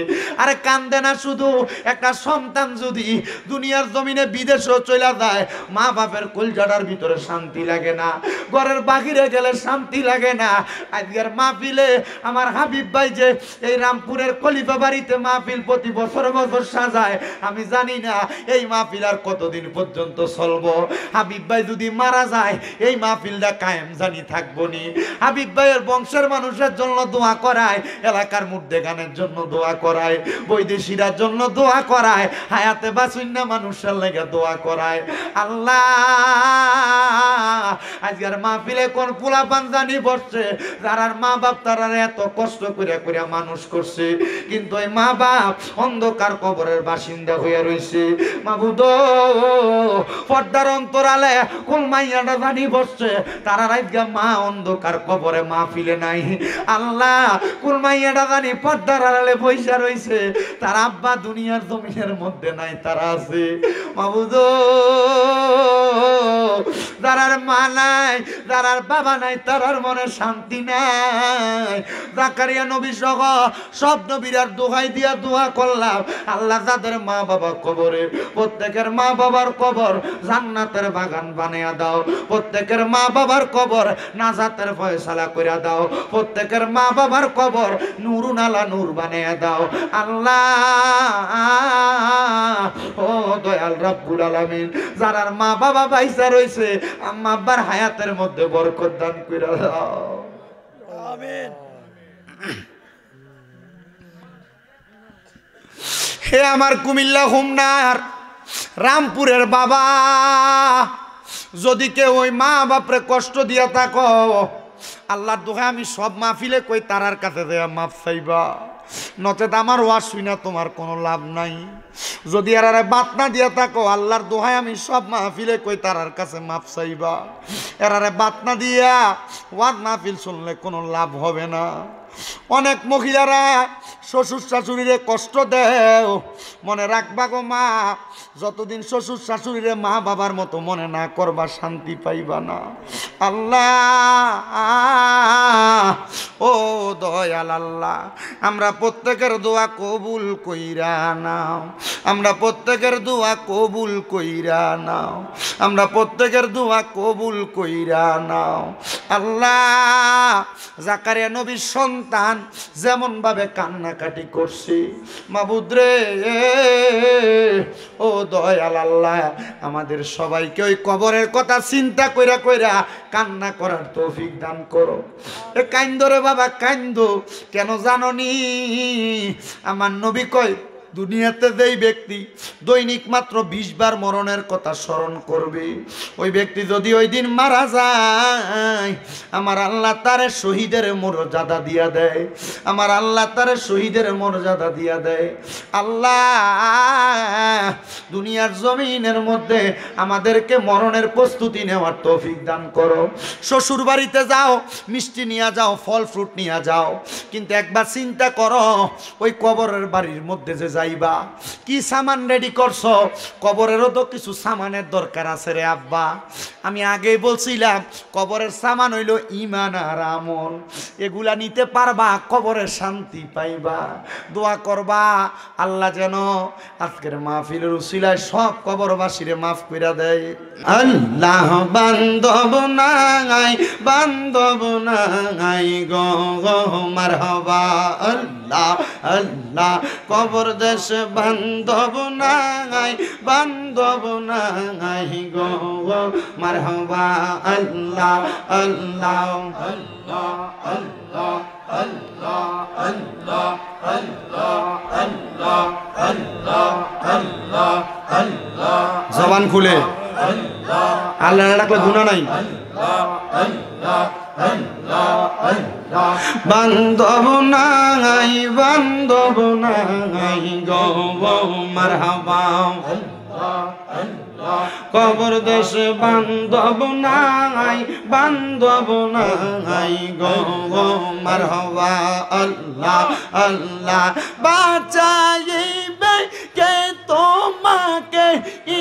Speaker 1: আরে কান্দে না শুধু, একটা সন্তান যদি দুনিয়ার জমিনে বিদেশেও চলে যায়, মা বাপের কলজাটার ভিতরে শান্তি লাগে না, ঘরের বাহিরে গেলে শান্তি লাগে না। আজকের মাহফিলে আমার হাবিব ভাই যে এই রামপুরের খলিফা বাড়িতে মাহফিল প্রতি বছর বছর সাজায়, আমি জানি না এই মাহফিল আর কতদিন পর্যন্ত চলবো। হাবিব ভাই যদি মারা যায় এই মাহফিলটা কায়েম জানি থাকবো নি। হাবিব ভাইয়ের বংশের মানুষের জন্য দোয়া করায়, এলাকার মুর্দে গানের জন্য দোয়া করায়, বৈদেশিরার জন্য দোয়া করায়, হায়াতে বাসুন্না মানুষের লেগে দোয়া করায়। আল্লাহ আজকের মাহফিলে কোন পোলা পাঞ্জানি বসছে, যারার মা বাপ তারা এত কষ্ট করে করে মানুষ করছে, কিন্তু এই মা বাপ অন্ধকার কবরের বাসিন্দা হয়ে রয়েছে। মাবুদ পর্দার অন্তরালে কোন মাইয়াটা জানি বসছে, তারা আজকে মা অন্ধকার কবরে মাহফিলে নাই। আল্লাহ কোন মাইয়াটা জানি পর্দার আড়ালে বইসা রয়েছে, তার আব্বা দুনিয়ার জমিনের মধ্যে নাই, তারা আছে। মাবুদ যারার মা নাই, যারার বাবা নাই, তারার মনে শান্তি নাই। জাকারিয়া নবী সহ সব নবীর দোহাই দিয়া দোয়া করলাম, আল্লাহ যাদের মা বাবা কবরে, প্রত্যেকের মা বাবার কবর জান্নাতের বাগান বানিয়ে দাও, প্রত্যেকের মা বাবার কবর নাজাতের ফয়সালা করে দাও, প্রত্যেকের মা বাবার কবর নূরুন আলা নূর বানিয়ে দাও। আল্লাহ ও দয়াল রব্বুল আলামিন, যারার মা বাবা বাইসা রয়েছে আম্মা আব্বার হায়াতের মধ্যে বরকত দান করে দাও। আমিন। হে আমার কুমিল্লা হোমনার রামপুরের বাবা, যদি কেউ ওই মা বাপরে কষ্ট দিয়া থাকো, আল্লাহর দোহাই আমি সব মাহফিলে কই তারার কাছে দেয়া মাফ চাইবা, নচেত আমার ওয়াজ শুনা তোমার কোনো লাভ নাই। যদি এরারে বাত না দিয়া থাকো, আল্লাহর দোহাই আমি সব মাহফিলে কই তারার কাছে মাফ চাইবা। এরারে বাত না দিয়া ওয়াজ মাহফিল শুনলে কোনো লাভ হবে না। অনেক মহিলারা শ্বশুর শাশুড়িরে কষ্ট দেও, মনে রাখবা গো মা, যতদিন শ্বশুর শাশুড়িরে মা বাবার মতো মনে না করবা শান্তি পাইবা না। আল্লাহ ও দয়াল আল্লাহ আমরা প্রত্যেকের দোয়া কবুল কইরা নাও, আমরা প্রত্যেকের দোয়া কবুল কইরা নাও, আমরা প্রত্যেকের দোয়া কবুল কইরা নাও। আল্লাহ জাকারিয়া নবীর সন্তান যেমন ভাবে কান্নাকাটি করছে মাবুদ রে, ও দয়াল আল্লাহ আমাদের সবাইকে ওই কবরের কথা চিন্তা কইরা কইরা কান্না করার তৌফিক দান করো। এ কাইন্দো রে বাবা কাইন্দো, কেন জাননি আমার নবী কয় দুনিয়াতে যেই ব্যক্তি দৈনিক মাত্র 20 বার মরণের কথা স্মরণ করবে, ওই ব্যক্তি যদি ওই দিন মারা যায় আমার আল্লাহ তারে শহীদের মর্যাদা দিয়া দেয়, আমার আল্লাহ তারে শহীদের মর্যাদা দিয়া দেয়। আল্লাহ দুনিয়ার জমিনের মধ্যে আমাদেরকে মরণের প্রস্তুতি নেওয়ার তৌফিক দান করো। শ্বশুর বাড়িতে যাও, মিষ্টি নিয়ে যাও, ফল ফ্রুট নিয়ে যাও, কিন্তু একবার চিন্তা করো ওই কবরের বাড়ির মধ্যে যে যাইবা কি সামান রেডি করছো, কবরেরও তো কিছু সামানের দরকার আছে রে আব্বা। আমি আগেই বলছিলাম কবরের সামান হইল ঈমান আর আমল, এগুলা নিতে পারবা কবরের শান্তি পাইবা। দোয়া করবা আল্লাহ যেন আজকের মাহফিলের উসিলায় সব কবরবাসীরে মাফ কইরা দেয়। আল্লাহ বান্ধব নাই, বান্ধব নাই গো গো মারহাবা। আল্লাহ আল্লাহ কবর দেশ বান্ধব নাই, বান্ধব নাই গো গো মারহাবা। আল্লাহ আল্লাহ আল্লাহ আল্লাহ আল্লাহ আল্লাহ আল্লাহ আল্লাহ আল্লাহ আল্লাহ আল্লাহ। জবান খুলে আল্লাহ ডাকলে গুনাহ নাই। বান্ধব নাই, বান্ধব নাই গো মারহাবা। কবর দেশ বান্ধব নাই, বান্ধব নাই গো মারহাবা। আল্লাহ আল্লাহ বাঁচাইবে কে তোমাকে,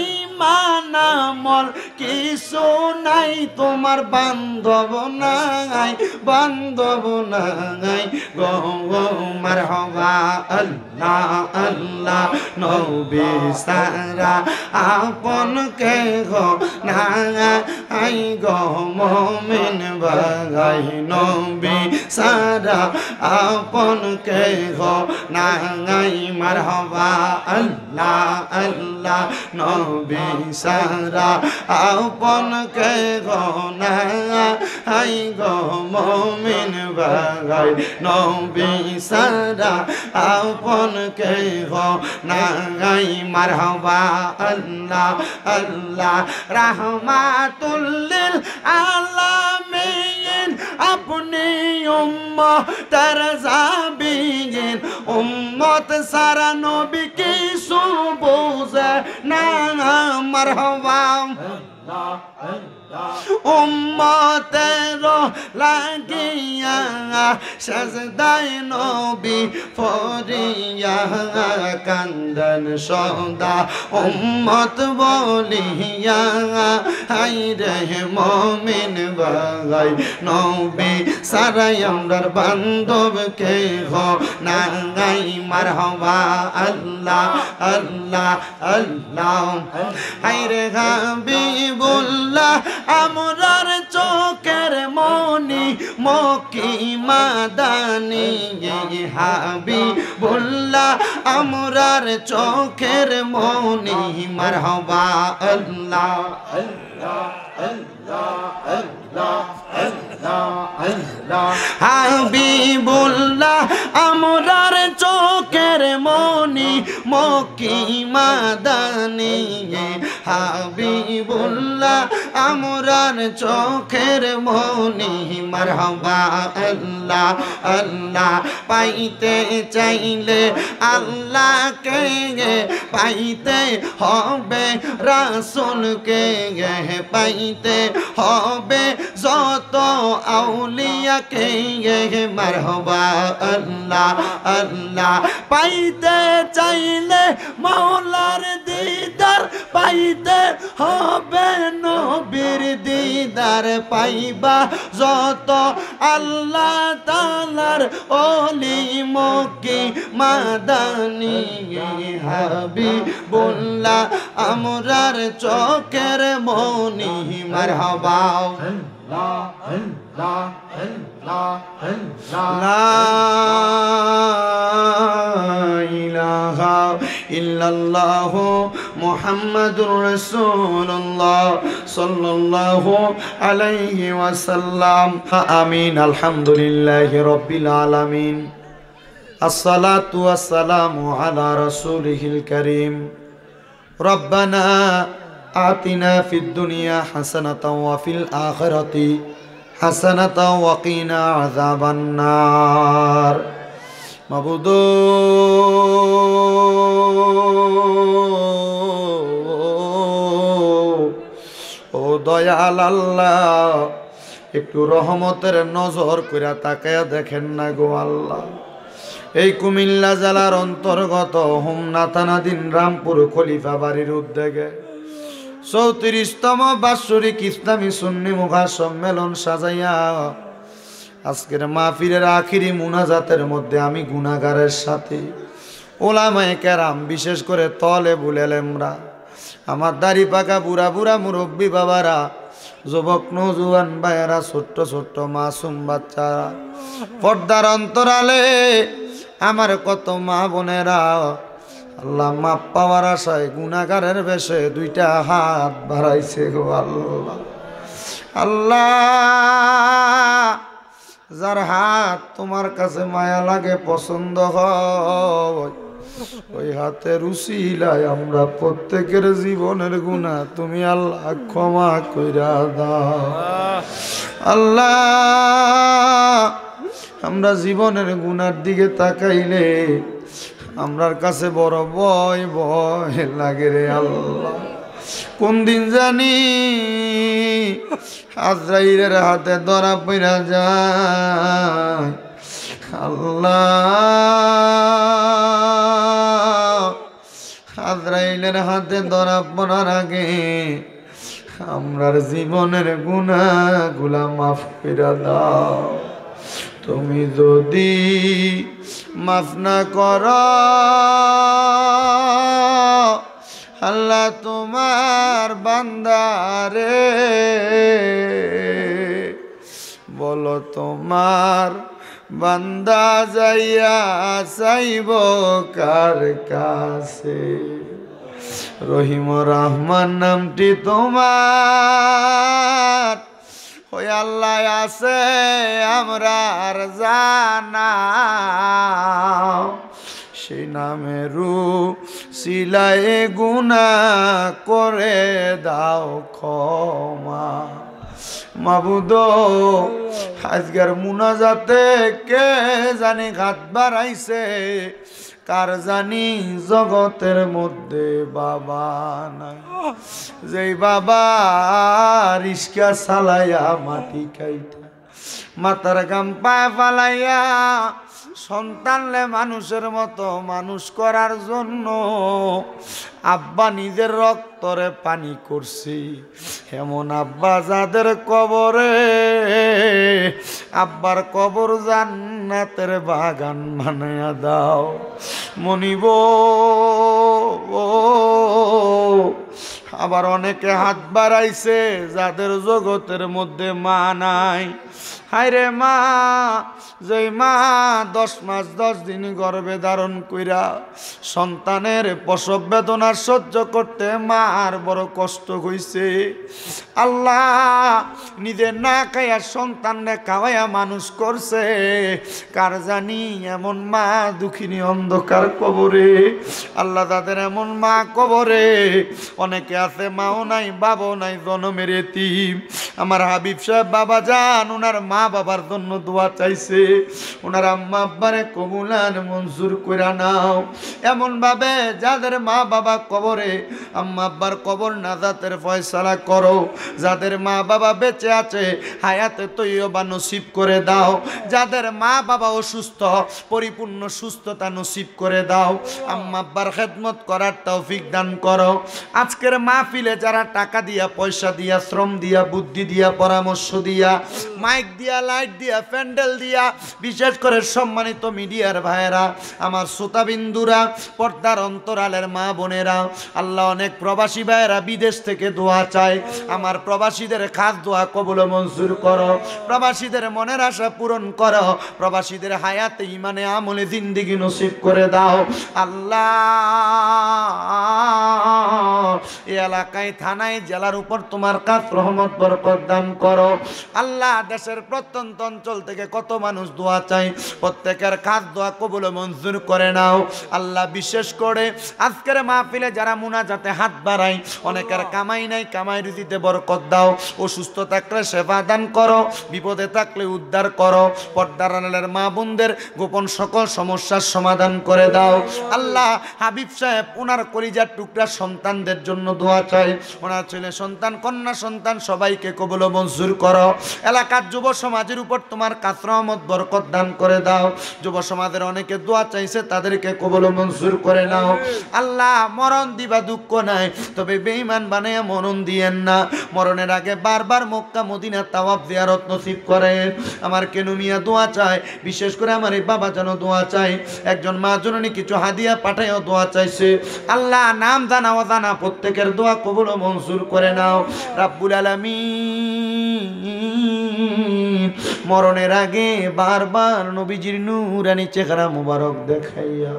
Speaker 1: ঈমান আমল কিছু নাই তোমার, বান্ধব নাই, বান্ধব নাই গো মারহাবা। আল্লাহ আল্লাহ নবী সারা আপন কে গো নাই গো মুমিন ভাই, নবী সারা আপন কে গো নাই মারহাবা। আল্লাহ আল্লাহ নবী সারা আপন কে গো নাই গো মুমিন ভাই, নবী সারা আপন কে গো নাই মারহাবা। আল্লাহ আল্লাহ রাহমাতুল লিল আলামিন আপনি উম্মতের জাবিন, উম্মত সারা নবী কিছু বোঝে না মারহাবা। উম্মতের লাগিয়া সাজদায় নবী ফরিয়া কান্দন সদা উম্মত বলিয়া। হাই রে মুমিন ভাই নবী সারাই আমরার বান্ধব কে হো নাই মারহাবা। আল্লাহ আল্লাহ আল্লাহ হাই রে হাবিবুল্লাহ আমরার চোখের মনি মকি মাদানি হাবিবুল্লাহ আমরার চোখের মনি মারহাবা। আল্লাহ আল্লাহ আল্লাহ আল্লাহ আল্লাহ আল্লাহ হাবিবুল্লাহ আমরার চোখের মনি মকি মাদানি হাবিবুল্লাহ আমরার চোখের মনি মারহাবা। আল্লাহ আল্লাহ পাইতে চাইলে আল্লাহকে পাইতে হবে, রাসূলকে পাইতে হবে, যত আউলিয়াকে মারহাবা। আল্লাহ আল্লাহ পাইতে চাইলে মাওলার দিদার, পাইতে যাইতে হবে নবীর দিদার পাইবা যত আল্লাহ তাআলার ওলি মক্কি মাদানী হাবিবুল্লাহ আমরার চোখের মনি মারহাবা লা ইলাহা ইল্লাল্লাহু মুহাম্মাদুর রাসূলুল্লাহ সাল্লাল্লাহু আলাইহি ওয়াসাল্লাম আমিন আলহামদুলিল্লাহি রাব্বিল আলামিন আসসালাতু ওয়াসসালামু আলা রাসূলিহিল কারীম রব্বানা আতিনা ফিদ দুনিয়া হাসানাতাও ওয়া ফিল আখিরাতি হাসানাতাও ওয়া কিনা আযাবান নার মাবুদ ও দয়াল আল্লাহ একটু রহমতের নজর কইরা তাকায়া দেখেন না গো আল্লাহ এই কুমিল্লা জেলার অন্তর্গত হোমনা থানাধীন রামপুর খলিফা বাড়ির উদ্যোগে 34তম বাৎসরিক ইসলামী সুন্নি মুখা সম্মেলন সাজাইয়া আজকের মাহফিলের আখিরি মুনাজাতের মধ্যে আমি গুনাহগারের সাথে ওলামায়ে কেরাম বিশেষ করে তলেবুল ইলমরা আমার দাড়ি পাকা বুড়া বুড়া মুরব্বী বাবারা যুবক নওজোয়ান ভাইয়েরা ছোট্ট ছোট্ট মাসুম বাচ্চারা পর্দার অন্তরালে আমার কত মা বোনেরা আল্লাহ মাপ পাওয়ার আশায় গুনাহগারের বেশে দুইটা হাত বাড়াইছে গো আল্লাহ আল্লাহ যার হাত তোমার কাছে মায়া লাগে পছন্দ হয় ওই হাতের উসিলায় আমরা প্রত্যেকের জীবনের গুনাহ তুমি আল্লাহ ক্ষমা কইরা দাও আল্লাহ আমরা জীবনের গুনার দিকে তাকাইলে আমরার কাছে বড় ভয় ভয় লাগে রে আল্লাহ কোন দিন জানি আজরাইলের হাতে ধরা পড়া যায় আল্লাহ আজরাইলের হাতে ধরা পড়ার আগে আমরার জীবনের গুনাহগুলা মাফ কইরা দাও তুমি যদি মাফ না করো আল্লাহ তোমার বান্দারে বলো তোমার বান্দা যাইয়া চাইব কার কাছে রহিম রহমান নামটি তোমার ওই আল্লাহ আছে আমরা আর জানা সেই নামেরু সিলাই গুনাহ করে দাও ক্ষমা মাবুদ আজকের মুনাজাতে কে জানি হাত বাড়াইছে কার জানি জগতের মধ্যে বাবা নাই যেই বাবা রিস্কা চালাইয়া মাটি খাইতা মাথার গাম পায়ে ফালাইয়া সন্তানলে মানুষের মতো মানুষ করার জন্য আব্বা নিজের রক্তরে পানি করছি এমন আব্বা যাদের কবরে আব্বার কবর জান্নাতের বাগান বানায়া দাও মনিব আবার অনেকে হাত বাড়াইছে যাদের জগতের মধ্যে মা নাই হায়রে মা যেই মা 10 মাস 10 দিন গর্ভে ধারণ কইরা সন্তানের প্রসব বেদনা সহ্য করতে মার বড় কষ্ট হইছে আল্লাহ নিজে না খাইয়া সন্তানরে খাওয়াইয়া মানুষ করছে কার জানি এমন মা দুঃখিনী অন্ধকার কবরে আল্লাহ তাদের এমন মা কবরে অনেকে আছে মাও নাই বাবাও নাই জনমের এতিম আমার হাবিব সাহেব বাবা জান ওনার মা বাবার জন্য দোয়া চাইছে, ওনার আম্মা আব্বারে কবুলান মঞ্জুর করে নাও। এমন ভাবে যাদের মা বাবা কবরে, আম্মা আব্বার কবর নাজাতের ফয়সালা করো। যাদের মা বাবা বেঁচে আছে হায়াতে তৈয়বা নসিব করে দাও। যাদের মা বাবা অসুস্থ পরিপূর্ণ সুস্থতা নসিব করে দাও। আম্মা আব্বার খেদমত করার তৌফিক দান করো। আজকের মাহফিলে যারা টাকা দিয়া, পয়সা দিয়া, শ্রম দিয়া, বুদ্ধি দিয়া, পরামর্শ দিয়া, মাইক দিয়া, লাইট দিয়া, প্যান্ডেল দিয়া, বিশেষ করে সম্মানিত মিডিয়ার ভাইয়েরা, আমার শ্রোতাবিন্দুরা, পর্দার অন্তরালের মা বোনেরা, আল্লাহ অনেক প্রবাসী ভাইয়েরা বিদেশ থেকে দোয়া চায়। আমার প্রবাসীদের খাস দোয়া কবুল মঞ্জুর করো। প্রবাসীদের মনের আশা পূরণ করো। প্রবাসীদের হায়াতে ইমানে আমলে জিন্দেগি নসিব করে দাও আল্লাহ। এই এলাকায়, থানায়, জেলার উপর তোমার কাছ রহমত বরকত দান করো আল্লাহ। দেশের প্রত্যন্ত অঞ্চল থেকে কত মানুষ দোয়া চাই, প্রত্যেকের খাস দোয়া কবুল মঞ্জুর করে নাও আল্লাহ। বিশেষ করে আজকের মাহফিলে যারা মুনাজাতে হাত বাড়ায়, অনেকের কামাই নাই, কামাই রুজিতে বরকত দাও। অসুস্থ থাকলে সেবা দান করো, বিপদে থাকলে উদ্ধার করো। পর্দার আড়ালের মা বোনদের গোপন সকল সমস্যার সমাধান করে দাও আল্লাহ। হাবিব সাহেব ওনার কলিজার টুকরা সন্তানদের জন্য দোয়া চাই। ওনার ছেলে সন্তান, কন্যা সন্তান সবাইকে কবুল মঞ্জুর করো। এলাকার যুব সমাজের উপর তোমার কাছ রহমত বরকত দান করে দাও। যুব সমাজের অনেকে দোয়া চাইছে, তাদেরকে কবুল মঞ্জুর করে নাও আল্লাহ। মরণ দিবা দুঃখ নাই, তবে বেঈমান বানায়া মরণ দিয়েন না। মরণের আগে বারবার মক্কা মদিনা তাওয়াফ জিয়ারত নসিব করেন। আমার কেনু মিয়া দোয়া চায়, বিশেষ করে আমার এই বাবা যেন দোয়া চাই। একজন মা জননী কিছু হাদিয়া পাঠায়ও দোয়া চাইছে আল্লাহ। নাম জানা অজানা প্রত্যেকের দোয়া কবুল মঞ্জুর করে নাও রাব্বুল আলামিন। মরণের আগে বারবার নবীজির নূরানি চেহারা মুবারক দেখাইয়া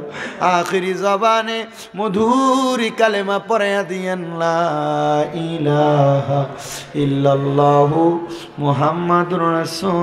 Speaker 1: আখিরি জবানে মধুরি কালেমা পড়াইয়া দিয়েন লা ইলাহা ইল্লাল্লাহু মুহাম্মাদুর রাসূল।